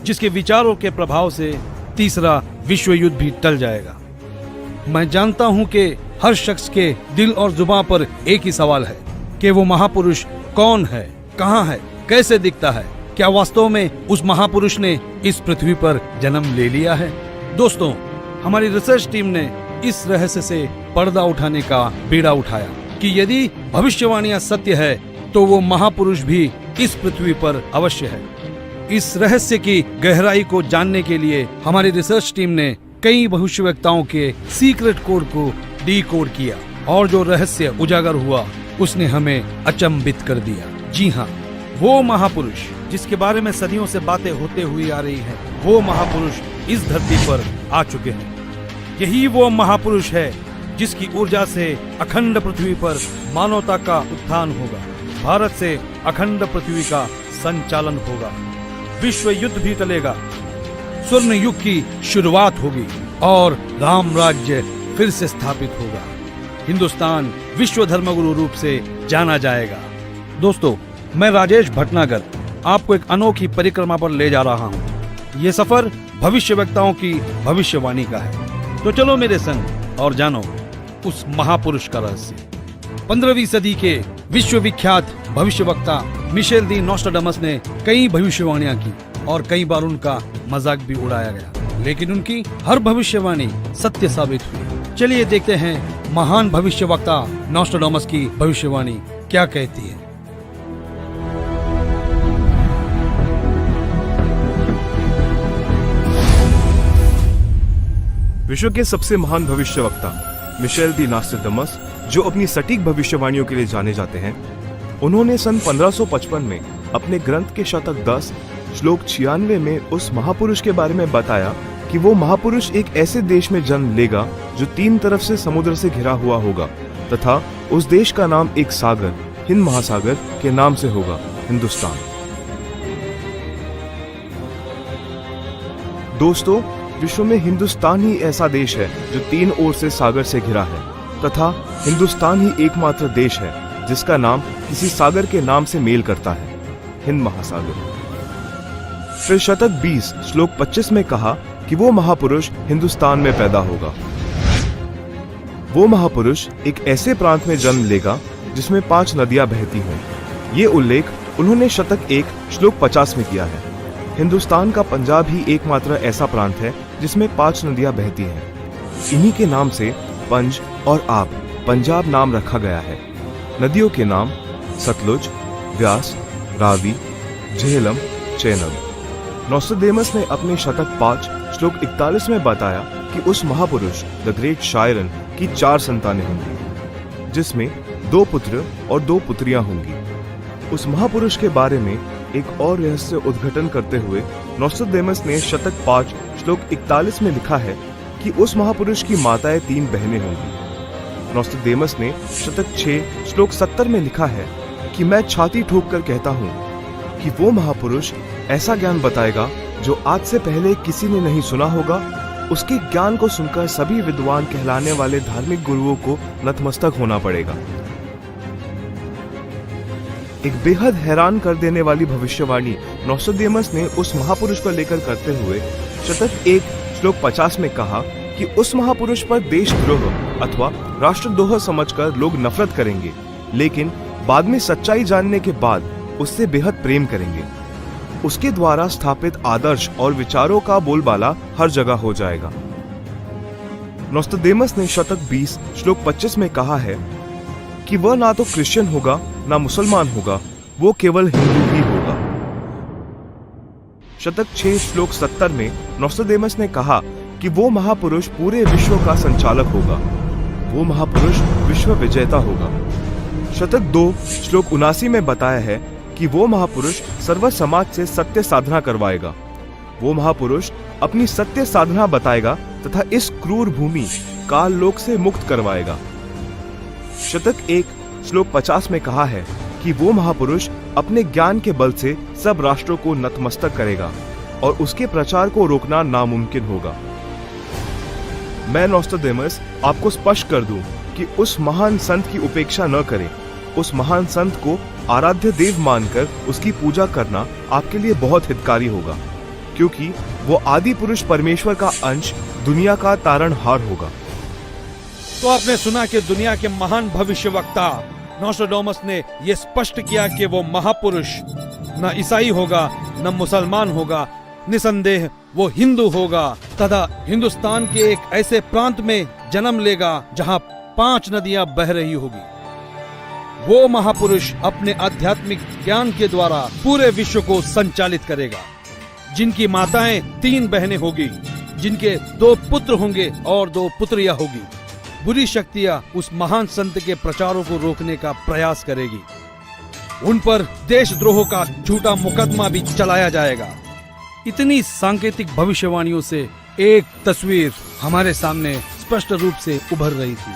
जिसके विचारों के प्रभाव से तीसरा विश्व युद्ध भी टल जाएगा। मैं जानता हूं कि हर शख्स के दिल और जुबान पर एक ही सवाल है कि वो महापुरुष कौन है, कहां है, कैसे दिखता है। क्या वास्तव में उस महापुरुष ने इस पृथ्वी पर जन्म ले लिया है? दोस्तों, हमारी रिसर्च टीम ने इस रहस्य से पर्दा उठाने का बीड़ा उठाया कि यदि भविष्यवाणियां सत्य है तो वो महापुरुष भी इस पृथ्वी पर अवश्य है। इस रहस्य की गहराई को जानने के लिए हमारी रिसर्च टीम ने कई भविष्यवक्ताओं के सीक्रेट कोड को डीकोड किया और जो रहस्य उजागर हुआ उसने हमें अचंभित कर दिया। जी हाँ, वो महापुरुष जिसके बारे में सदियों से बातें होते हुई आ रही हैं, वो महापुरुष इस धरती पर आ चुके हैं। यही वो महापुरुष है जिसकी ऊर्जा से अखंड पृथ्वी पर मानवता का उत्थान होगा, भारत से अखंड पृथ्वी का संचालन होगा, विश्व युद्ध भी टलेगा, स्वर्ण युग की शुरुआत होगी और राम राज्य फिर से स्थापित होगा। हिंदुस्तान विश्व धर्मगुरु रूप से जाना जाएगा। दोस्तों, मैं राजेश भटनागर आपको एक अनोखी परिक्रमा पर ले जा रहा हूँ। ये सफर भविष्यवक्ताओं की भविष्यवाणी का है। तो चलो मेरे संग और जानो उस महापुरुष का रहस्य। 15वीं सदी के विश्वविख्यात भविष्यवक्ता मिशेल दी नोस्ट्राडामस ने कई भविष्यवाणियां की और कई बार उनका मजाक भी उड़ाया गया, लेकिन उनकी हर भविष्यवाणी सत्य साबित हुई। चलिए देखते हैं महान भविष्यवक्ता नोस्ट्राडामस की भविष्यवाणी क्या कहती है। विश्व के सबसे महान भविष्यवक्ता मिशेल दी नोस्ट्राडामस, जो अपनी सटीक भविष्यवाणियों के लिए जाने जाते हैं, उन्होंने सन 1555 में अपने ग्रंथ के शतक 10 श्लोक 96 में उस महापुरुष के बारे में बताया कि वो महापुरुष एक ऐसे देश में जन्म लेगा जो 3 तरफ से समुद्र से घिरा हुआ होगा तथा उस देश का नाम एक सागर, हिंद महासागर के नाम से होगा, हिंदुस्तान। दोस्तों, विश्व में हिंदुस्तान ही ऐसा देश है जो 3 ओर से सागर से घिरा है तथा हिंदुस्तान ही एकमात्र देश है जिसका नाम किसी सागर के नाम से मेल करता है, हिंद महासागर। फिर शतक 20 श्लोक 25 में कहा कि वो महापुरुष हिंदुस्तान में पैदा होगा। वो महापुरुष एक ऐसे प्रांत में जन्म लेगा जिसमें 5 नदियां बहती हों। ये उल्लेख उन्होंने शतक 1 श्लोक 50 में किया है। हिंदुस्तान का पंजाब ही एकमात्र ऐसा प्रांत है जिसमें 5 नदियां बहती हैं। इन्हीं के नाम से पंज और आब पंजाब नाम रखा गया है। नदियों के नाम सतलुज, व्यास, रावी, झेलम, चेनाब। नोस्ट्राडामस ने अपने शतक 5 श्लोक 41 में बताया कि उस महापुरुष द ग्रेट शायरन की 4 संतानें होंगी, जिसमें 2 पुत्र और 2 पुत्रियां होंगी। उस महापुरुष के बारे में एक और रहस्य उद्घाटन करते हुए नोस्ट्राडामस ने शतक 5 श्लोक 41 में लिखा है कि उस महापुरुष की माताएं 3 बहनें होंगी। नोस्ट्राडामस ने शतक 6 श्लोक 70 में लिखा है कि मैं छाती ठोक कर कहता हूँ कि वो महापुरुष ऐसा ज्ञान बताएगा जो आज से पहले किसी ने नहीं सुना होगा। उसके ज्ञान को सुनकर सभी विद्वान कहलाने वाले धार्मिक गुरुओं को नतमस्तक होना पड़ेगा। एक बेहद हैरान कर देने वाली भविष्यवाणी नोस्ट्राडामस ने उस महापुरुष को लेकर करते हुए शतक 1 श्लोक 50 में कहा कि उस महापुरुष पर देशद्रोह अथवा राष्ट्रद्रोह समझकर लोग नफरत करेंगे, लेकिन बाद में सच्चाई जानने के बाद उससे बेहद प्रेम करेंगे। उसके द्वारा स्थापित आदर्श और विचारों का बोलबाला हर जगह हो जाएगा। नोस्ट्राडामस ने शतक 20 श्लोक 25 में कहा है कि वह ना तो क्रिश्चियन होगा ना मुसलमान होगा, वो केवल हिंदू ही होगा। शतक 6 श्लोक 70 में नोस्ट्राडामस ने कहा कि वो महापुरुष पूरे विश्व का संचालक होगा, वो महापुरुष विश्व विजेता होगा। शतक 2 श्लोक 79 में बताया है कि वो महापुरुष सर्व समाज से सत्य साधना करवाएगा। वो महापुरुष अपनी सत्य साधना बताएगा तथा इस क्रूर भूमि काल लोक से मुक्त करवाएगा। शतक 1 श्लोक 50 में कहा है कि वो महापुरुष अपने ज्ञान के बल से सब राष्ट्रों को नतमस्तक करेगा और उसके प्रचार को रोकना नामुमकिन होगा। मैं नोस्ट्राडामस आपको स्पष्ट कर दूं कि उस महान संत की उपेक्षा न करें। उस महान संत को आराध्य देव मानकर उसकी पूजा करना आपके लिए बहुत हितकारी होगा। क्योंकि वो आदि पुरुष परमेश्वर का अंश दुनिया का तारणहार होगा। तो आपने सुना कि दुनिया के महान भविष्यवक्ता नोस्ट्राडामस ने यह स्पष्ट किया कि वो महापुरुष न ईसाई होगा न मुसलमान होगा, निसंदेह वो हिंदू होगा तथा हिंदुस्तान के एक ऐसे प्रांत में जन्म लेगा जहां 5 नदियां बह रही होगी। वो महापुरुष अपने आध्यात्मिक ज्ञान के द्वारा पूरे विश्व को संचालित करेगा, जिनकी माताएं 3 बहनें होगी, जिनके 2 पुत्र होंगे और 2 पुत्रियां होगी। बुरी शक्तियां उस महान संत के प्रचारों को रोकने का प्रयास करेगी। उन पर देशद्रोह का झूठा मुकदमा भी चलाया जाएगा। इतनी सांकेतिक भविष्यवाणियों से एक तस्वीर हमारे सामने स्पष्ट रूप से उभर रही थी,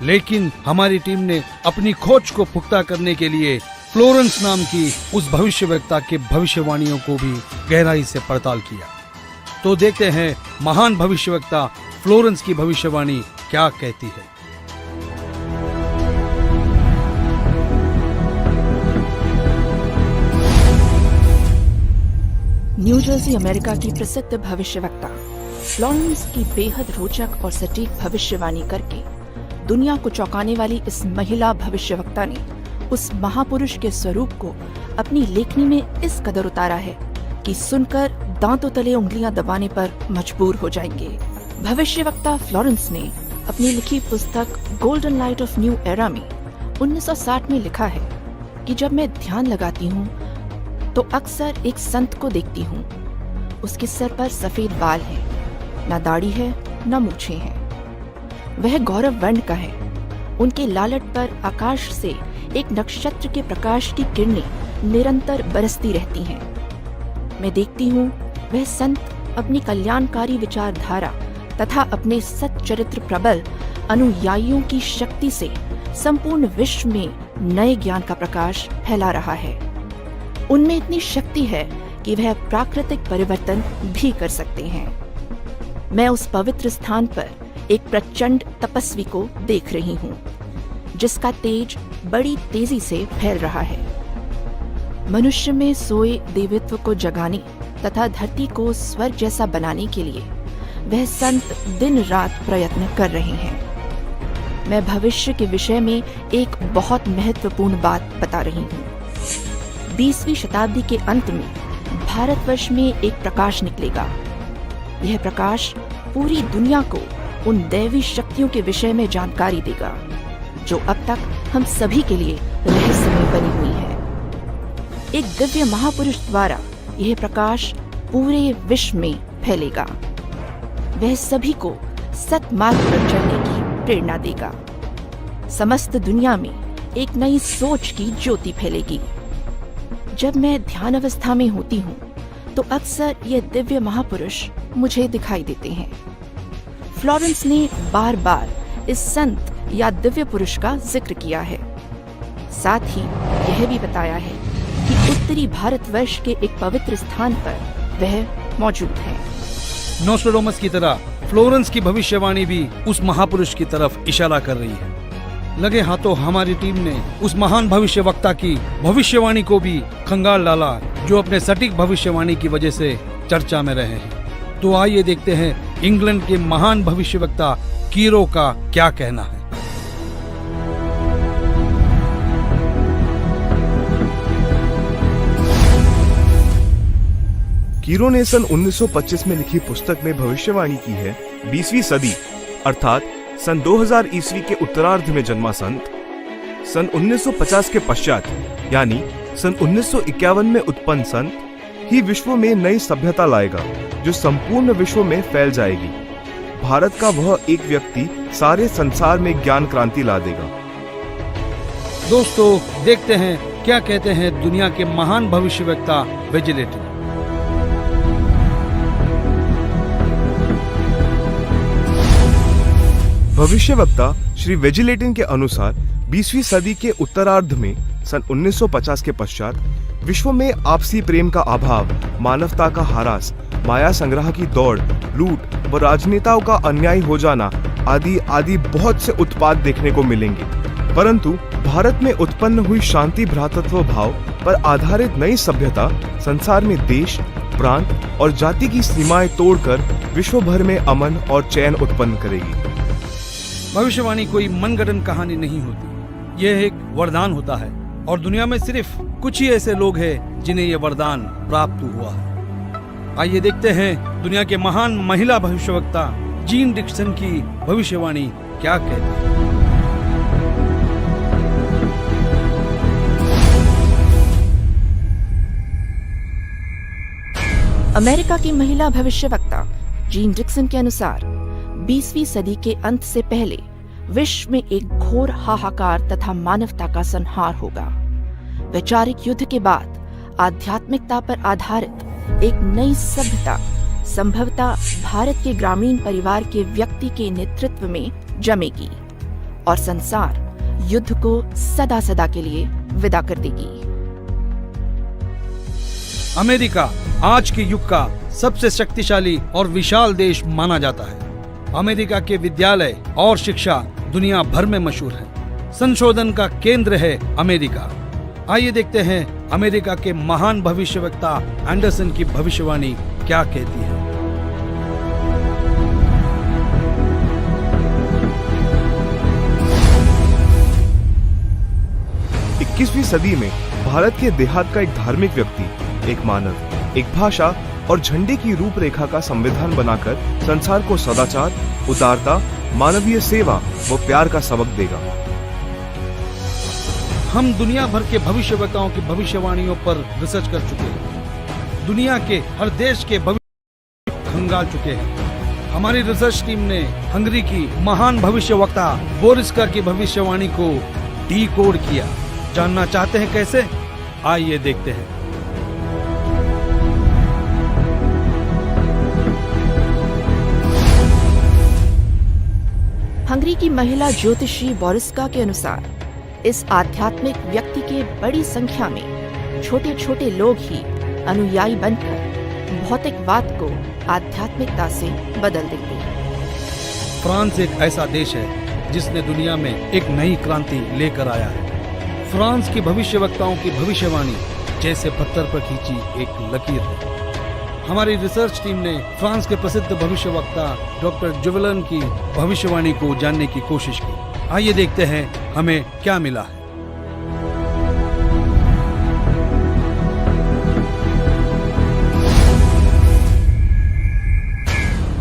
लेकिन हमारी टीम ने अपनी खोज को पुख्ता करने के लिए फ्लोरेंस नाम की उस भविष्यवक्ता के भविष्यवाणियों को भी गहराई से पड़ताल किया। तो देखते हैं महान भविष्यवक्ता फ्लोरेंस की भविष्यवाणी क्या कहती है। न्यू जर्सी अमेरिका की प्रसिद्ध भविष्यवक्ता फ्लोरेंस की बेहद रोचक और सटीक भविष्यवाणी करके दुनिया को चौंकाने वाली इस महिला भविष्यवक्ता ने उस महापुरुष के स्वरूप को अपनी लेखनी में इस कदर उतारा है कि सुनकर दांतों तले उंगलियां दबाने पर मजबूर हो जाएंगे। भविष्यवक्ता फ्लोरेंस ने अपनी लिखी पुस्तक golden light of new era में 1960 में लिखा है कि जब मैं ध्यान लगाती हूँ तो अक्सर एक संत को देखती हूँ। उसके सर पर सफेद बाल हैं, न दाढ़ी है न मूछें हैं। वह गौरव वर्ण का है। उनके लालट पर आकाश से एक नक्षत्र के प्रकाश की किरणें निरंतर बरसती रहती हैं। मैं देखती हूँ वह संत अपनी कल्याणकारी विचारधारा तथा अपने सच्चरित्र प्रबल अनुयायियों की शक्ति से संपूर्ण विश्व में नए ज्ञान का प्रकाश फैला रहा है। उनमें इतनी शक्ति है कि वह प्राकृतिक परिवर्तन भी कर सकते हैं। मैं उस पवित्र स्थान पर एक प्रचंड तपस्वी को देख रही हूँ, जिसका तेज बड़ी तेजी से फैल रहा है। मनुष्य में सोए देवत्व को जगाने तथा धरती को स्वर्ग जैसा बनाने के लिए वह संत दिन रात प्रयत्न कर रहे हैं। मैं भविष्य के विषय में एक बहुत महत्वपूर्ण बात बता रही हूँ। 20वीं शताब्दी के अंत में भारतवर्ष में एक प्रकाश निकलेगा। यह प्रकाश पूरी दुनिया को उन दैवी शक्तियों के विषय में जानकारी देगा जो अब तक हम सभी के लिए रहस्यमय बनी हुई है। एक दिव्य महापुरुष द्वारा यह प्रकाश पूरे विश्व में फैलेगा। वह सभी को सत्मार्ग पर चलने की प्रेरणा देगा। समस्त दुनिया में एक नई सोच की ज्योति फैलेगी। जब मैं ध्यान अवस्था में होती हूँ तो अक्सर ये दिव्य महापुरुष मुझे दिखाई देते हैं। फ्लोरेंस ने बार बार इस संत या दिव्य पुरुष का जिक्र किया है। साथ ही यह भी बताया है कि उत्तरी भारतवर्ष के एक पवित्र स्थान पर वह मौजूद है। नोस्ट्राडामस की तरह फ्लोरेंस की भविष्यवाणी भी उस महापुरुष की तरफ इशारा कर रही है। लगे हाथों हमारी टीम ने उस महान भविष्यवक्ता की भविष्यवाणी को भी खंगाल डाला, जो अपने सटीक भविष्यवाणी की वजह से चर्चा में रहे हैं। तो आइए देखते हैं इंग्लैंड के महान भविष्यवक्ता कीरो का क्या कहना है। कीरो ने सन 1925 में लिखी पुस्तक में भविष्यवाणी की है 20वीं सदी अर्थात सन 2000 ईस्वी के उत्तरार्ध में जन्मा संत सन 1950 के पश्चात यानी सन 1951 में उत्पन्न संत ही विश्व में नई सभ्यता लाएगा जो संपूर्ण विश्व में फैल जाएगी। भारत का वह एक व्यक्ति सारे संसार में ज्ञान क्रांति ला देगा। दोस्तों देखते हैं क्या कहते हैं दुनिया के महान भविष्यवक्ता वेजिलेटिन। भविष्यवक्ता श्री वेजिलेटिन के अनुसार 20वीं सदी के उत्तरार्ध में सन 1950 के पश्चात विश्व में आपसी प्रेम का अभाव, मानवता का ह्रास, माया संग्रह की दौड़, लूट व राजनेताओं का अन्याय हो जाना आदि आदि बहुत से उत्पाद देखने को मिलेंगे। परंतु भारत में उत्पन्न हुई शांति भ्रातृत्व भाव पर आधारित नई सभ्यता संसार में देश, प्रांत और जाति की सीमाएं तोड़कर विश्व भर में अमन और चैन उत्पन्न करेगी। भविष्यवाणी कोई मनगढ़ंत कहानी नहीं होती, यह एक वरदान होता है और दुनिया में सिर्फ कुछ ही ऐसे लोग हैं जिन्हें यह वरदान प्राप्त हुआ है। आइए देखते हैं दुनिया के महान महिला भविष्यवक्ता जीन डिक्सन की भविष्यवाणी क्या कहती है। अमेरिका की महिला भविष्यवक्ता जीन डिक्सन के अनुसार 20वीं सदी के अंत से पहले विश्व में एक घोर हाहाकार तथा मानवता का संहार होगा। वैचारिक युद्ध के बाद आध्यात्मिकता पर आधारित एक नई सभ्यता संभवतः भारत के ग्रामीण परिवार के व्यक्ति के नेतृत्व में जमेगी और संसार युद्ध को सदा सदा के लिए विदा कर देगी। अमेरिका आज के युग का सबसे शक्तिशाली और विशाल देश माना जाता है। अमेरिका के विद्यालय और शिक्षा दुनिया भर में मशहूर है। संशोधन का केंद्र है अमेरिका। आइए देखते हैं अमेरिका के महान भविष्यवक्ता एंडरसन की भविष्यवाणी क्या कहती है। 21वीं सदी में भारत के देहात का एक धार्मिक व्यक्ति, एक मानव, एक भाषा और झंडे की रूपरेखा का संविधान बनाकर संसार को सदाचार, उदारता, मानवीय सेवा व प्यार का सबक देगा। हम दुनिया भर के भविष्यवक्ताओं की भविष्यवाणियों पर रिसर्च कर चुके हैं। दुनिया के हर देश के भविष्य खंगाल चुके हैं। हमारी रिसर्च टीम ने हंगरी की महान भविष्यवक्ता बोरिस्का की भविष्यवाणी को डीकोड किया। जानना चाहते हैं कैसे? आइए देखते हैं। हंगरी की महिला ज्योतिषी बोरिस्का के अनुसार इस आध्यात्मिक व्यक्ति के बड़ी संख्या में छोटे छोटे लोग ही अनुयायी बनकर भौतिकवाद को आध्यात्मिकता से बदल देंगे। फ्रांस एक ऐसा देश है जिसने दुनिया में एक नई क्रांति लेकर आया है। फ्रांस की भविष्यवक्ताओं की भविष्यवाणी जैसे पत्थर पर खींची एक लकीर है। हमारी रिसर्च टीम ने फ्रांस के प्रसिद्ध भविष्यवक्ता डॉक्टर जुवेलन की भविष्यवाणी को जानने की कोशिश की। आइए देखते हैं हमें क्या मिला है।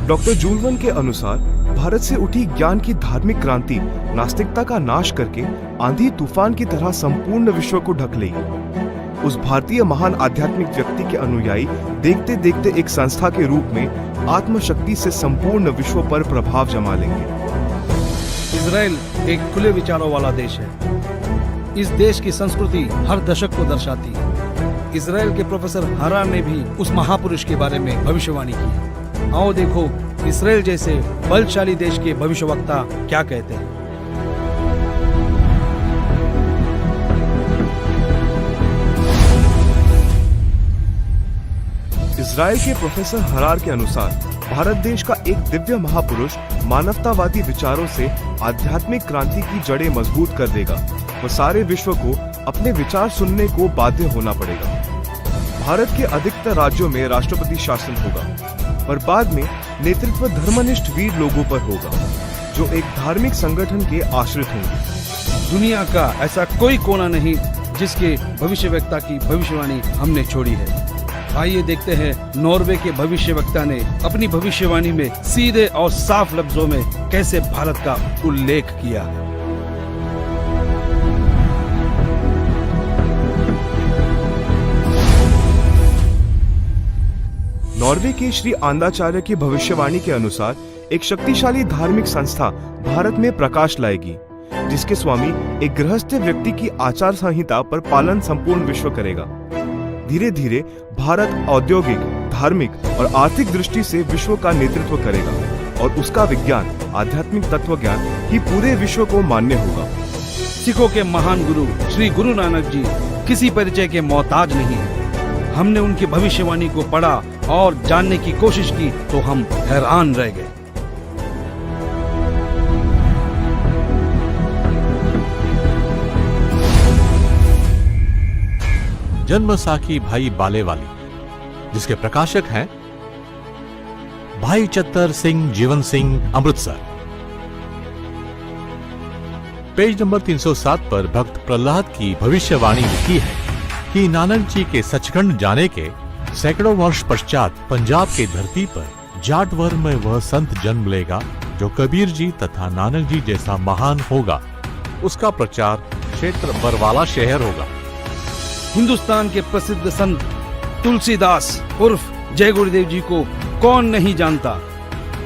डॉक्टर जुवेलन के अनुसार भारत से उठी ज्ञान की धार्मिक क्रांति नास्तिकता का नाश करके आंधी तूफान की तरह संपूर्ण विश्व को ढक लेगी। उस भारतीय महान आध्यात्मिक व्यक्ति के अनुयायी देखते देखते एक संस्था के रूप में आत्मशक्ति से संपूर्ण विश्व पर प्रभाव जमा लेंगे। इजराइल एक खुले विचारों वाला देश है। इस देश की संस्कृति हर दशक को दर्शाती है। इजराइल के प्रोफेसर हरार ने भी उस महापुरुष के बारे में भविष्यवाणी की। आओ देखो इजराइल जैसे बलशाली देश के भविष्यवक्ता क्या कहते हैं। इजराइल के प्रोफेसर हरार के अनुसार भारत देश का एक दिव्य महापुरुष मानवतावादी विचारों से आध्यात्मिक क्रांति की जड़ें मजबूत कर देगा व सारे विश्व को अपने विचार सुनने को बाध्य होना पड़ेगा। भारत के अधिकतर राज्यों में राष्ट्रपति शासन होगा, पर बाद में नेतृत्व धर्मनिष्ठ वीर लोगों पर होगा जो एक धार्मिक संगठन के आश्रित होंगे। दुनिया का ऐसा कोई कोना नहीं जिसके भविष्यवक्ता की भविष्यवाणी हमने छोड़ी है। आइए देखते हैं नॉर्वे के भविष्यवक्ता ने अपनी भविष्यवाणी में सीधे और साफ लफ्जों में कैसे भारत का उल्लेख किया। नॉर्वे के श्री आंदाचार्य की भविष्यवाणी के अनुसार एक शक्तिशाली धार्मिक संस्था भारत में प्रकाश लाएगी, जिसके स्वामी एक गृहस्थ व्यक्ति की आचार संहिता पर पालन संपूर्ण विश्व करेगा। धीरे धीरे भारत औद्योगिक, धार्मिक और आर्थिक दृष्टि से विश्व का नेतृत्व करेगा और उसका विज्ञान, आध्यात्मिक तत्व ज्ञान ही पूरे विश्व को मान्य होगा। सिखों के महान गुरु श्री गुरु नानक जी किसी परिचय के मोहताज नहीं है। हमने उनकी भविष्यवाणी को पढ़ा और जानने की कोशिश की तो हम हैरान रह गए। जन्मसाखी भाई बालेवाली जिसके प्रकाशक हैं भाई चत्तर सिंह जीवन सिंह, अमृतसर। पेज नंबर 307 पर भक्त प्रहलाद की भविष्यवाणी लिखी है कि नानक जी के सचखंड जाने के सैकड़ों वर्ष पश्चात पंजाब की धरती पर जाटवर में वह संत जन्म लेगा जो कबीर जी तथा नानक जी जैसा महान होगा। उसका प्रचार क्षेत्र बरवाला शहर होगा। हिंदुस्तान के प्रसिद्ध संत तुलसीदास उर्फ जय गुरुदेव जी को कौन नहीं जानता।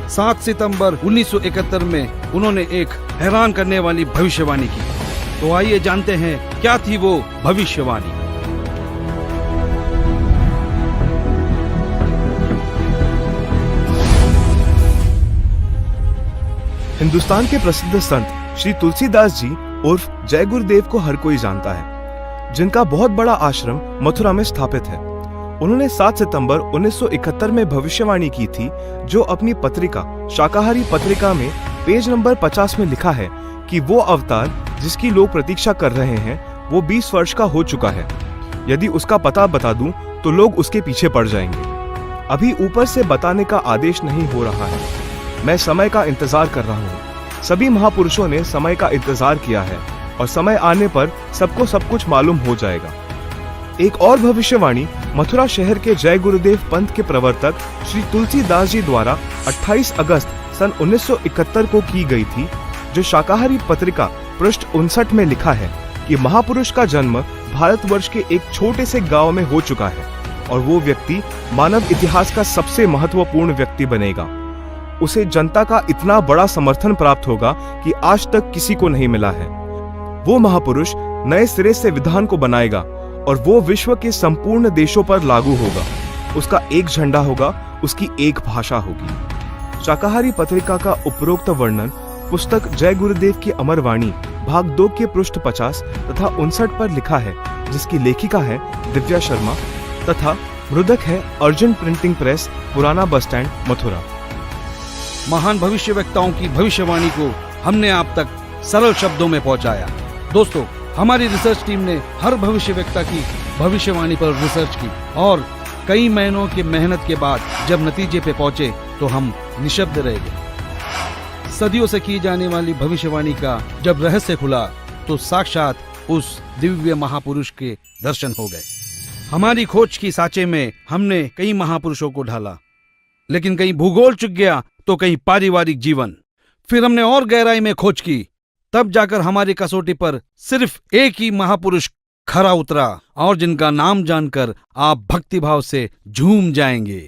7 सितंबर 1971 में उन्होंने एक हैरान करने वाली भविष्यवाणी की। तो आइए जानते हैं क्या थी वो भविष्यवाणी। हिंदुस्तान के प्रसिद्ध संत श्री तुलसीदास जी उर्फ जय गुरुदेव को हर कोई जानता है, जिनका बहुत बड़ा आश्रम मथुरा में स्थापित है। उन्होंने 7 सितंबर 1971 में भविष्यवाणी की थी, जो अपनी पत्रिका शाकाहारी पत्रिका में पेज नंबर 50 में लिखा है कि वो अवतार जिसकी लोग प्रतीक्षा कर रहे हैं वो 20 वर्ष का हो चुका है। यदि उसका पता बता दूं तो लोग उसके पीछे पड़ जाएंगे। अभी ऊपर से बताने का आदेश नहीं हो रहा है। मैं समय का इंतजार कर रहा हूँ। सभी महापुरुषों ने समय का इंतजार किया है और समय आने पर सबको सब कुछ मालूम हो जाएगा। एक और भविष्यवाणी मथुरा शहर के जय गुरुदेव पंथ के प्रवर्तक श्री तुलसीदास जी द्वारा 28 अगस्त सन 1971 को की गई थी, जो शाकाहारी पत्रिका पृष्ठ 59 में लिखा है कि महापुरुष का जन्म भारतवर्ष के एक छोटे से गांव में हो चुका है और वो व्यक्ति मानव इतिहास का सबसे महत्वपूर्ण व्यक्ति बनेगा। उसे जनता का इतना बड़ा समर्थन प्राप्त होगा कि आज तक किसी को नहीं मिला है। वो महापुरुष नए सिरे से विधान को बनाएगा और वो विश्व के संपूर्ण देशों पर लागू होगा। उसका एक झंडा होगा, उसकी एक भाषा होगी। शाकाहारी पत्रिका का उपरोक्त वर्णन पुस्तक जय गुरुदेव की अमर वाणी भाग 2 के पृष्ठ 50 तथा 59 पर लिखा है, जिसकी लेखिका है दिव्या शर्मा तथा मृदक है अर्जुन प्रिंटिंग प्रेस, पुराना बस स्टैंड, मथुरा। महान भविष्यवक्ताओं की भविष्यवाणी को हमने आप तक सरल शब्दों में पहुंचाया। दोस्तों, हमारी रिसर्च टीम ने हर भविष्यवक्ता की भविष्यवाणी पर रिसर्च की और कई महीनों की मेहनत के बाद जब नतीजे पे पहुंचे तो हम निशब्द रह गए। सदियों से की जाने वाली भविष्यवाणी का जब रहस्य खुला तो साक्षात उस दिव्य महापुरुष के दर्शन हो गए। हमारी खोज की साँचे में हमने कई महापुरुषों को ढाला, लेकिन कहीं भूगोल चुक गया तो कहीं पारिवारिक जीवन। फिर हमने और गहराई में खोज की, तब जाकर हमारी कसौटी पर सिर्फ एक ही महापुरुष खरा उतरा और जिनका नाम जानकर आप भक्तिभाव से झूम जाएंगे।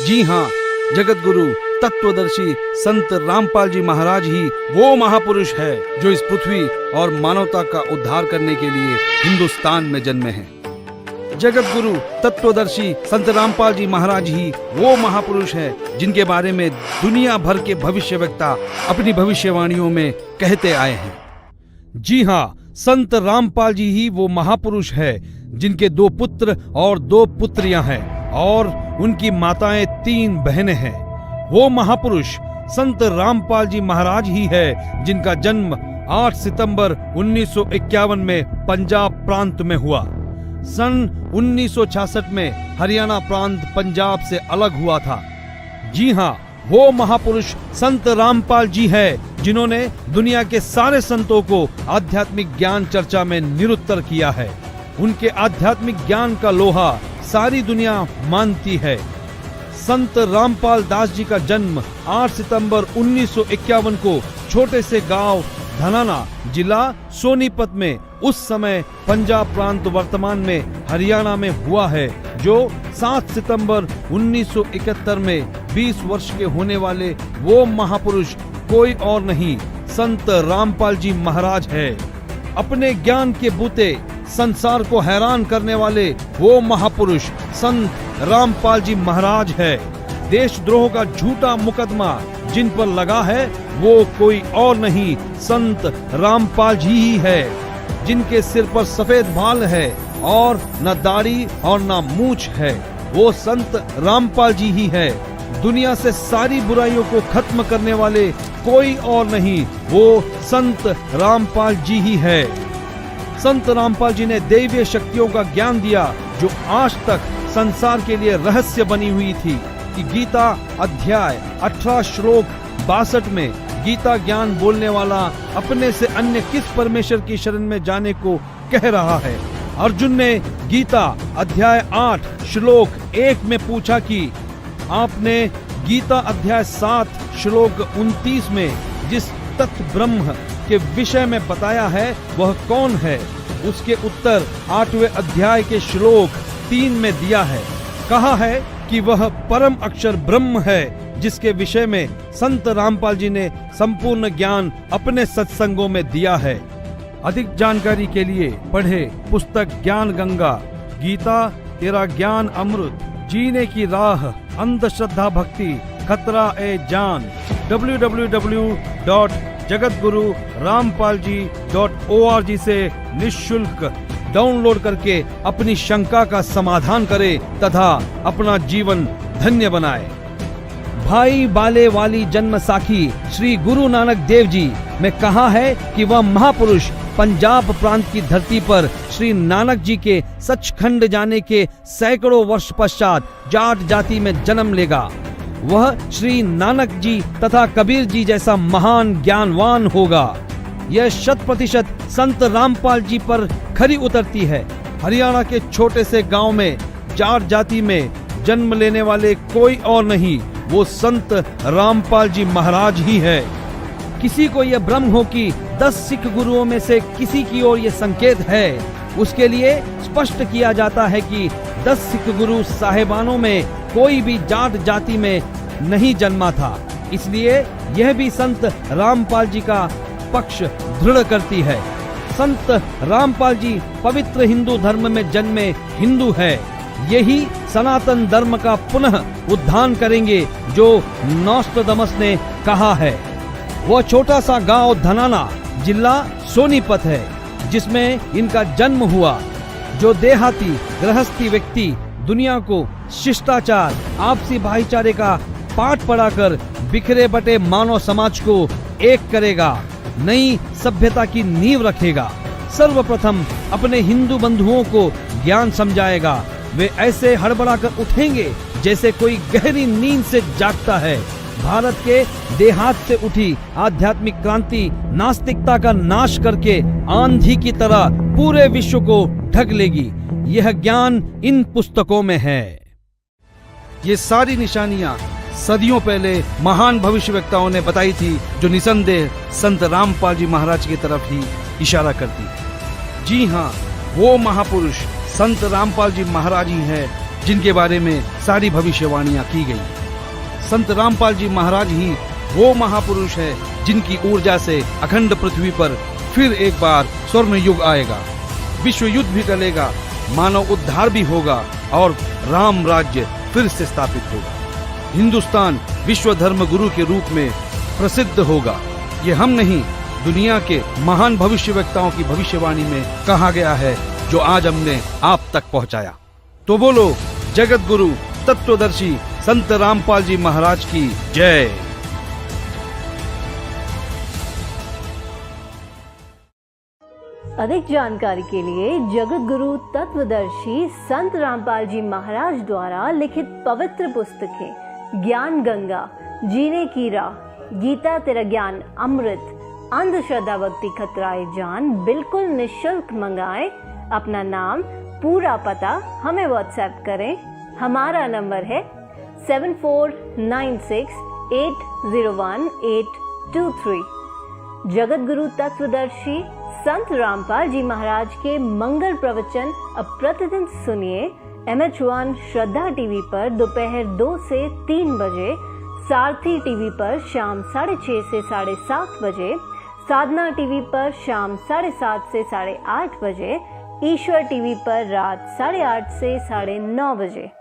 जी हाँ, जगत गुरु तत्वदर्शी संत रामपाल जी महाराज ही वो महापुरुष है जो इस पृथ्वी और मानवता का उद्धार करने के लिए हिंदुस्तान में जन्मे हैं। जगत गुरु तत्वदर्शी संत रामपाल जी महाराज ही वो महापुरुष है जिनके बारे में दुनिया भर के भविष्यवक्ता अपनी भविष्यवाणियों में कहते आए हैं। जी हाँ, संत रामपाल जी ही वो महापुरुष है जिनके 2 पुत्र और 2 पुत्रियां हैं और उनकी माताएं 3 बहनें हैं। वो महापुरुष संत रामपाल जी महाराज ही है जिनका जन्म 8 सितंबर 1951 में पंजाब प्रांत में हुआ। सन 1966 में हरियाणा प्रांत पंजाब से अलग हुआ था। जी हाँ, वो महापुरुष संत रामपाल जी है जिन्होंने दुनिया के सारे संतों को आध्यात्मिक ज्ञान चर्चा में निरुत्तर किया है। उनके आध्यात्मिक ज्ञान का लोहा सारी दुनिया मानती है। संत रामपाल दास जी का जन्म 8 सितंबर 1951 को छोटे से गांव धनाना, जिला सोनीपत में, उस समय पंजाब प्रांत वर्तमान में हरियाणा में हुआ है, जो 7 सितंबर 1971 में 20 वर्ष के होने वाले वो महापुरुष कोई और नहीं, संत रामपाल जी महाराज है। अपने ज्ञान के बूते संसार को हैरान करने वाले वो महापुरुष संत रामपाल जी महाराज है। देशद्रोह का झूठा मुकदमा जिन पर लगा है वो कोई और नहीं, संत रामपाल जी ही है, जिनके सिर पर सफेद बाल है और न दाढ़ी और न मूंछ है। वो संत रामपाल जी ही है। दुनिया से सारी बुराइयों को खत्म करने वाले कोई और नहीं, वो संत रामपाल जी ही है। संत रामपाल जी ने दैवीय शक्तियों का ज्ञान दिया जो आज तक संसार के लिए रहस्य बनी हुई थी कि गीता अध्याय 18 श्लोक 62 में गीता ज्ञान बोलने वाला अपने से अन्य किस परमेश्वर की शरण में जाने को कह रहा है। अर्जुन ने गीता अध्याय 8 श्लोक 1 में पूछा कि आपने गीता अध्याय 7 श्लोक 29 में जिस तत्व ब्रह्म के विषय में बताया है वह कौन है। उसके उत्तर 8वें अध्याय के श्लोक 3 में दिया है। कहा है कि वह परम अक्षर ब्रह्म है जिसके विषय में संत रामपाल जी ने संपूर्ण ज्ञान अपने सत्संगों में दिया है। अधिक जानकारी के लिए पढ़े पुस्तक ज्ञान गंगा, गीता तेरा ज्ञान अमृत, जीने की राह, अंधश्रद्धा भक्ति खतरा ए जान, www.jagatgururampalji.org से निःशुल्क डाउनलोड करके अपनी शंका का समाधान करे तथा अपना जीवन धन्य बनाए। भाई बाले वाली जन्म साखी श्री गुरु नानक देव जी में कहा है कि वह महापुरुष पंजाब प्रांत की धरती पर श्री नानक जी के सचखंड जाने के सैकड़ों वर्ष पश्चात जाट जाति में जन्म लेगा। वह श्री नानक जी तथा कबीर जी जैसा महान ज्ञानवान होगा। यह 100% संत रामपाल जी पर खरी उतरती है। हरियाणा के छोटे से गांव में जाट जाति में जन्म लेने वाले कोई और नहीं, वो संत रामपाल जी महाराज ही है। किसी को यह भ्रम हो कि 10 सिख गुरुओं में से किसी की ओर यह संकेत है, उसके लिए स्पष्ट किया जाता है कि 10 सिख गुरु साहेबानों में कोई भी जाट जाति में नहीं जन्मा था। इसलिए यह भी संत रामपाल जी का पक्ष दृढ़ करती है। संत रामपाल जी पवित्र हिंदू धर्म में जन्मे हिंदू है। यही सनातन धर्म का पुनः उद्धार करेंगे जो नोस्ट्राडामस ने कहा है। वह छोटा सा गांव धनाना जिला सोनीपत है जिसमें इनका जन्म हुआ। जो देहाती गृहस्थी व्यक्ति दुनिया को शिष्टाचार, आपसी भाईचारे का पाठ पढ़ाकर बिखरे बटे मानव समाज को एक करेगा, नई सभ्यता की नींव रखेगा। सर्वप्रथम अपने हिंदू बंधुओं को ज्ञान समझाएगा। वे ऐसे हड़बड़ाकर उठेंगे जैसे कोई गहरी नींद से जागता है। भारत के देहात से उठी आध्यात्मिक क्रांति नास्तिकता का नाश करके आंधी की तरह पूरे विश्व को ढक लेगी। यह ज्ञान इन पुस्तकों में है। ये सारी निशानियां सदियों पहले महान भविष्यवक्ताओं ने बताई थी जो निसंदेह संत रामपाल जी महाराज की तरफ ही इशारा करती है। जी हाँ, वो महापुरुष संत रामपाल जी महाराज ही है जिनके बारे में सारी भविष्यवाणियां की गई। संत रामपाल जी महाराज ही वो महापुरुष है जिनकी ऊर्जा से अखंड पृथ्वी पर फिर एक बार स्वर्ण युग आएगा, विश्व युद्ध भी टलेगा, मानव उद्धार भी होगा और राम राज्य फिर से स्थापित होगा। हिंदुस्तान विश्व धर्म गुरु के रूप में प्रसिद्ध होगा। ये हम नहीं, दुनिया के महान भविष्यवक्ताओं की भविष्यवाणी में कहा गया है जो आज हमने आप तक पहुंचाया। तो बोलो जगत गुरु तत्वदर्शी संत रामपाल जी महाराज की जय। अधिक जानकारी के लिए जगत गुरु तत्वदर्शी संत रामपाल जी महाराज द्वारा लिखित पवित्र पुस्तकें ज्ञान गंगा, जीने की राह, गीता तेरा ज्ञान अमृत, अंधश्रद्धा भक्ति खतराए जान बिल्कुल निःशुल्क मंगाएं। अपना नाम, पूरा पता हमें व्हाट्सएप करें। हमारा नंबर है 7496801823। जगत गुरु तत्वदर्शी संत रामपाल जी महाराज के मंगल प्रवचन अब प्रतिदिन सुनिए MH1 श्रद्धा टीवी पर दोपहर 2 से 3 बजे, सारथी टीवी पर शाम 6:30 से 7:30 बजे, साधना टीवी पर शाम 7:30 से 8:30 बजे, ईश्वर टीवी पर रात 8:30 से 9:30 बजे।